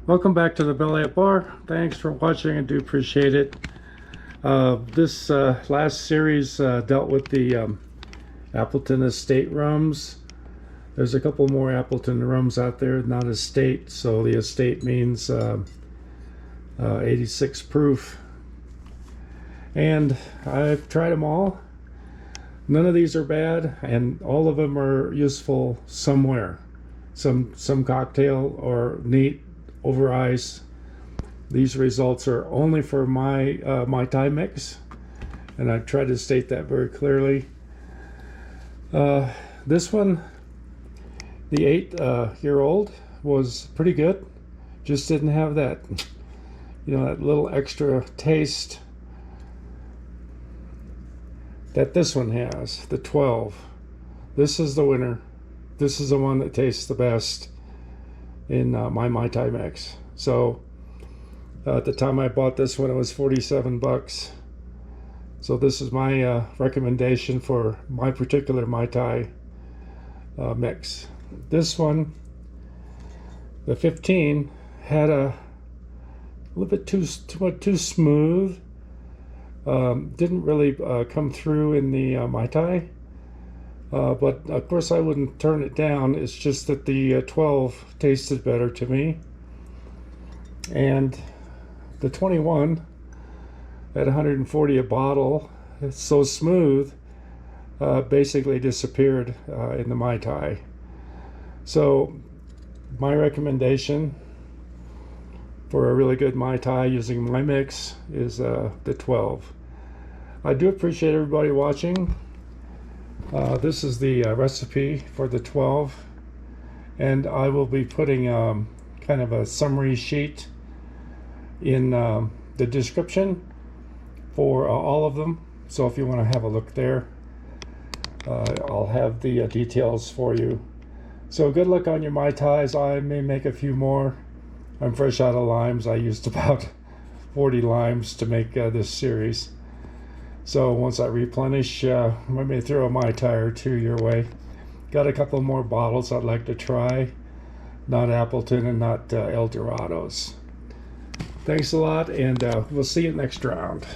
Welcome back to the Belly Up Bar. Thanks for watching. I do appreciate it. This last series dealt with the Appleton Estate Rums. There's a couple more Appleton Rums out there, not Estate, so the Estate means 86 proof. And I've tried them all. None of these are bad, and all of them are useful somewhere. Some cocktail or neat over ice. These results are only for my Mai Tai mix, and I try to state that very clearly. This one, the 8-year-old, was pretty good. Just didn't have that, that little extra taste that this one has. The 12. This is the winner. This is the one that tastes the best in my Mai Tai mix. So at the time I bought this one, it was 47 bucks. So this is my recommendation for my particular Mai Tai mix. This one, the 15, had a little bit too smooth. Didn't really come through in the Mai Tai. But of course I wouldn't turn it down. It's just that the 12 tasted better to me. And the 21 at 140 a bottle, it's so smooth, basically disappeared in the Mai Tai. So my recommendation for a really good Mai Tai using my mix is the 12. I do appreciate everybody watching. This is the recipe for the 12, and I will be putting kind of a summary sheet in the description for all of them. So if you want to have a look there, I'll have the details for you. So good luck on your Mai Tais. I may make a few more. I'm fresh out of limes. I used about 40 limes to make this series. So once I replenish, I may throw a Mai Tai or two your way. Got a couple more bottles I'd like to try. Not Appleton and not El Dorados. Thanks a lot, and we'll see you next round.